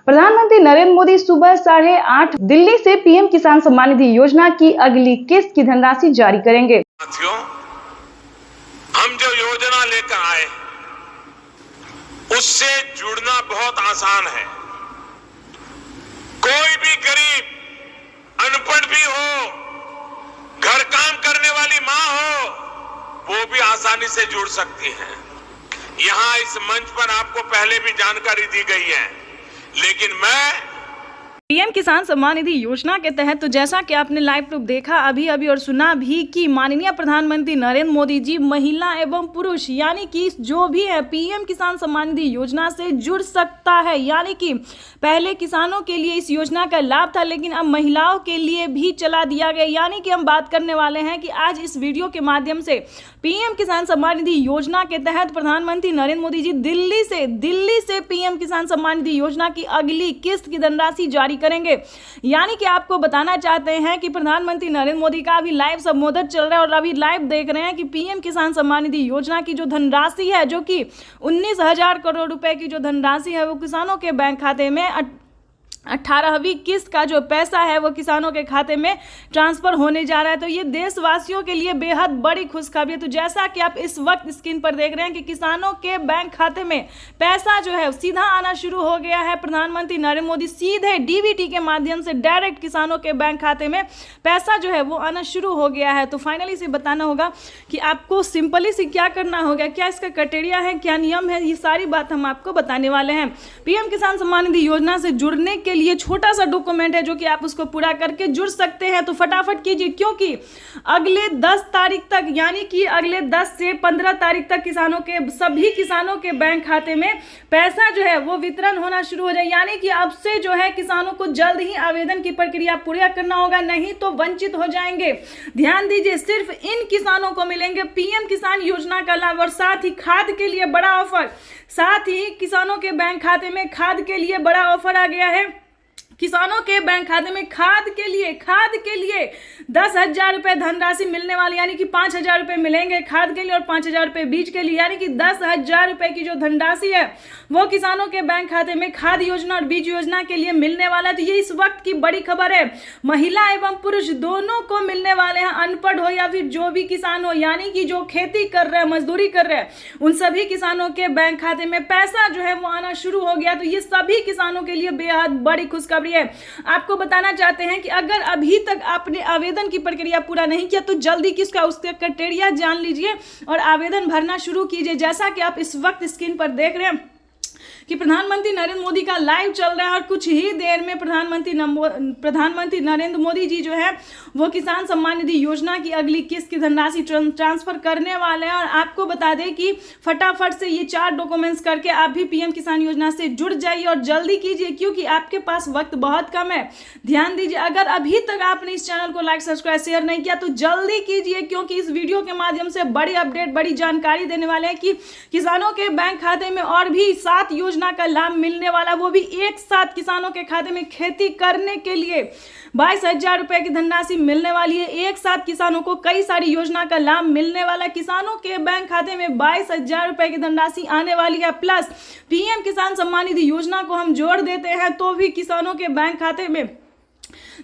प्रधानमंत्री नरेंद्र मोदी सुबह 8:30 दिल्ली से पीएम किसान सम्मान निधि योजना की अगली किस्त की धनराशि जारी करेंगे। साथियों, हम जो योजना लेकर आए उससे जुड़ना बहुत आसान है। कोई भी गरीब, अनपढ़ भी हो, घर काम करने वाली मां हो, वो भी आसानी से जुड़ सकती है। यहां इस मंच पर आपको पहले भी जानकारी दी गई है, लेकिन मैं पीएम किसान सम्मान निधि योजना के तहत तो जैसा कि आपने लाइव प्रूफ देखा अभी और सुना भी कि माननीय प्रधानमंत्री नरेंद्र मोदी जी महिला एवं पुरुष यानी कि जो भी है पीएम किसान सम्मान निधि योजना से जुड़ सकता है। यानी कि पहले किसानों के लिए इस योजना का लाभ था, लेकिन अब महिलाओं के लिए भी चला दिया गया। यानी कि हम बात करने वाले हैं कि आज इस वीडियो के माध्यम से पीएम किसान सम्मान निधि योजना के तहत प्रधानमंत्री नरेंद्र मोदी जी दिल्ली से पीएम किसान सम्मान निधि योजना की अगली किस्त की धनराशि जारी करेंगे। यानी कि आपको बताना चाहते हैं कि प्रधानमंत्री नरेंद्र मोदी का अभी लाइव संबोधन चल रहा है और अभी लाइव देख रहे हैं कि पीएम किसान सम्मान निधि योजना की जो धनराशि है, जो कि 19,000 करोड़ रुपए की जो धनराशि है वो किसानों के बैंक खाते में 18वीं किस्त का जो पैसा है वो किसानों के खाते में ट्रांसफर होने जा रहा है। तो ये देशवासियों के लिए बेहद बड़ी खुशखबरी है। तो जैसा कि आप इस वक्त स्क्रीन पर देख रहे हैं कि किसानों के बैंक खाते में पैसा जो है सीधा आना शुरू हो गया है। प्रधानमंत्री नरेंद्र मोदी सीधे डीबीटी के माध्यम से डायरेक्ट किसानों के बैंक खाते में पैसा जो है वो आना शुरू हो गया है। तो फाइनली इसे बताना होगा कि आपको सिंपली से क्या करना होगा, क्या इसका क्राइटेरिया है, क्या नियम है, ये सारी बात हम आपको बताने वाले हैं। पीएम किसान सम्मान निधि योजना से जुड़ने के लिए छोटा सा डॉक्यूमेंट है जो कि आप उसको पूरा करके जुड़ सकते हैं। तो फटाफट कीजिए, क्योंकि अगले 10 तारीख तक यानी कि अगले 10 से 15 तारीख तक सभी किसानों के बैंक खाते में पैसा जो है वो वितरण होना शुरू हो जाए। यानी कि अब से जो है किसानों को जल्द ही आवेदन की प्रक्रिया पूरा करना होगा, नहीं तो वंचित हो जाएंगे। ध्यान दीजिए, सिर्फ इन किसानों को मिलेंगे पीएम किसान योजना का लाभ और साथ ही खाद के लिए बड़ा ऑफर। साथ ही किसानों के बैंक खाते में खाद के लिए बड़ा ऑफर आ गया है। किसानों के बैंक खाते में खाद के लिए 10,000 रुपए धनराशि मिलने वाली, यानी कि 5,000 रुपए मिलेंगे खाद के लिए और 5,000 रुपए बीज के लिए। यानी कि 10,000 रुपए की जो धनराशि है वो किसानों के बैंक खाते में खाद योजना और बीज योजना के लिए मिलने वाला है। तो ये इस वक्त की बड़ी खबर है। महिला एवं पुरुष दोनों को मिलने वाले हैं, अनपढ़ हो या फिर जो भी किसान हो, यानी कि जो खेती कर रहे हैं, मजदूरी कर रहे हैं, उन सभी किसानों के बैंक खाते में पैसा जो है वो आना शुरू हो गया। तो ये सभी किसानों के लिए बेहद बड़ी खुशखबरी है। आपको बताना चाहते हैं कि अगर अभी तक आपने आवेदन की प्रक्रिया पूरा नहीं किया तो जल्दी उसका क्राइटेरिया जान लीजिए और आवेदन भरना शुरू कीजिए। जैसा कि आप इस वक्त स्क्रीन पर देख रहे हैं कि प्रधानमंत्री नरेंद्र मोदी का लाइव चल रहा है और कुछ ही देर में प्रधानमंत्री नरेंद्र मोदी जी जो है वो किसान सम्मान निधि योजना की अगली किस्त की धनराशि ट्रांसफर करने वाले हैं। और आपको बता दें कि फटाफट से ये 4 डॉक्यूमेंट्स करके आप भी पीएम किसान योजना से जुड़ जाइए और जल्दी कीजिए, क्योंकि आपके पास वक्त बहुत कम है। ध्यान दीजिए, अगर अभी तक आपने इस चैनल को लाइक, सब्सक्राइब, शेयर नहीं किया तो जल्दी कीजिए, क्योंकि इस वीडियो के माध्यम से बड़ी अपडेट, बड़ी जानकारी देने वाले हैं कि किसानों के बैंक खाते में और भी 7 योजना का लाभ मिलने वाला, वो भी एक साथ किसानों के खाते में खेती करने के लिए 22,000 रुपए की धनराशि मिलने वाली है। एक साथ किसानों को कई सारी योजना का लाभ मिलने वाला, किसानों के बैंक खाते में 22,000 रुपए की धनराशि आने वाली है। प्लस पीएम किसान सम्मान निधि योजना को हम जोड़ देते हैं तो भी किसानों के बैंक खाते में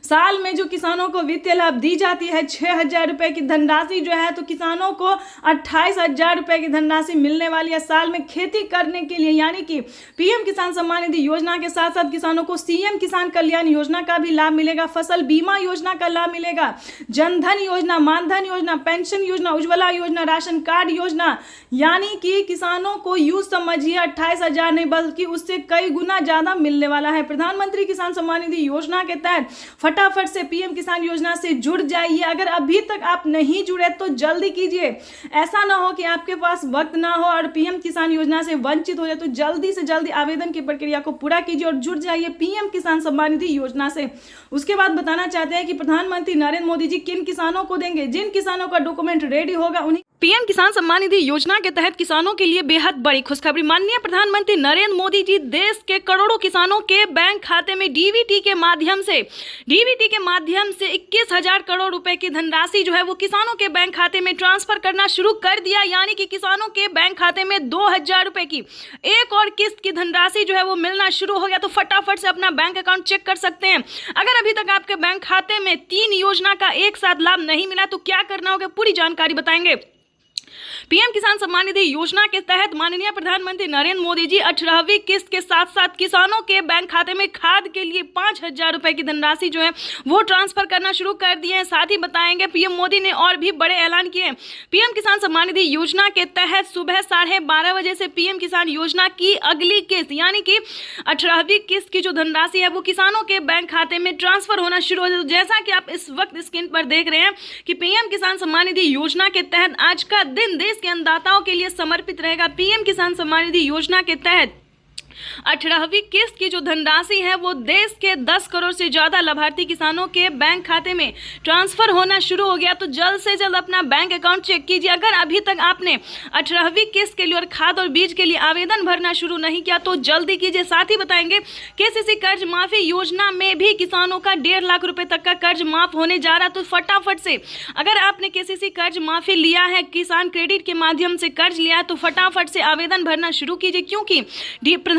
साल में जो किसानों को वित्तीय लाभ दी जाती है 6,000 रुपए की धनराशि जो है, तो किसानों को 28,000 रुपए की धनराशि मिलने वाली है साल में खेती करने के लिए। यानी कि पीएम किसान सम्मान निधि योजना के साथ साथ किसानों को सीएम किसान कल्याण योजना का भी लाभ मिलेगा, फसल बीमा योजना का लाभ मिलेगा, जनधन योजना, मानधन योजना, पेंशन योजना, उज्ज्वला योजना, राशन कार्ड योजना। यानी कि किसानों को यूं समझिए 28,000 नहीं बल्कि उससे कई गुना ज्यादा मिलने वाला है। प्रधानमंत्री किसान सम्मान निधि योजना के तहत फटाफट से पीएम किसान योजना से जुड़ जाइए। अगर अभी तक आप नहीं जुड़े तो जल्दी कीजिए। ऐसा ना हो कि आपके पास वक्त ना हो और पीएम किसान योजना से वंचित हो जाए। तो जल्दी से जल्दी आवेदन की प्रक्रिया को पूरा कीजिए और जुड़ जाइए पीएम किसान सम्मान निधि योजना से। उसके बाद बताना चाहते हैं कि प्रधानमंत्री नरेंद्र मोदी जी किन किसानों को देंगे, जिन किसानों का डॉक्यूमेंट रेडी होगा उन्हीं पीएम किसान सम्मान निधि योजना के तहत किसानों के लिए बेहद बड़ी खुशखबरी। माननीय प्रधानमंत्री नरेंद्र मोदी जी देश के करोड़ों किसानों के बैंक खाते में डीबीटी के माध्यम से 21,000 करोड़ रुपए की धनराशि जो है वो किसानों के बैंक खाते में ट्रांसफर करना शुरू कर दिया। यानी कि किसानों के बैंक खाते में 2,000 रुपए की एक और किस्त की धनराशि जो है वो मिलना शुरू हो गया। तो फटाफट से अपना बैंक अकाउंट चेक कर सकते हैं। अगर अभी तक आपके बैंक खाते में 3 योजना का एक साथ लाभ नहीं मिला तो क्या करना होगा, पूरी जानकारी बताएंगे। पीएम किसान सम्मान निधि योजना के तहत माननीय प्रधानमंत्री नरेंद्र मोदी जी 18वीं किस्त के साथ साथ किसानों के बैंक खाते में खाद के लिए 5,000 रुपए की धनराशि जो है वो ट्रांसफर करना शुरू कर दिए हैं। साथ ही बताएंगे पीएम मोदी ने और भी बड़े ऐलान किए हैं। पीएम किसान सम्मान निधि योजना के तहत सुबह 12:30 बजे से पीएम किसान योजना की अगली किस्त यानी कि 18वीं किस्त की जो धनराशि है वो किसानों के बैंक खाते में ट्रांसफर होना शुरू हो जाए। जैसा कि आप इस वक्त स्क्रीन पर देख रहे हैं कि पीएम किसान सम्मान निधि योजना के तहत आज का दिन देश के अन्नदाताओं के लिए समर्पित रहेगा। पीएम किसान सम्मान निधि योजना के तहत 18वीं किस्त की जो धनराशि है वो देश के 10 करोड़ से ज्यादा लाभार्थी किसानों के बैंक खाते में ट्रांसफर होना शुरू हो गया। तो जल्द से जल्द अपना बैंक अकाउंट चेक कीजिए। अगर अभी तक आपने 18वीं किस्त के लिए और खाद और बीज के लिए आवेदन भरना शुरू नहीं किया तो जल्दी कीजिए। साथ ही बताएंगे केसीसी कर्ज माफी योजना में भी किसानों का 1.5 लाख रुपए तक का कर्ज माफ होने जा रहा। तो फटाफट से अगर आपने केसीसी कर्ज माफी लिया है, किसान क्रेडिट के माध्यम से कर्ज लिया है, तो फटाफट से आवेदन भरना शुरू कीजिए क्योंकि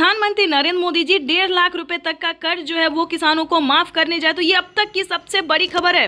प्रधानमंत्री नरेंद्र मोदी जी 1.5 लाख रुपए तक का कर्ज जो है वो किसानों को माफ करने जाए। तो ये अब तक की सबसे बड़ी खबर है।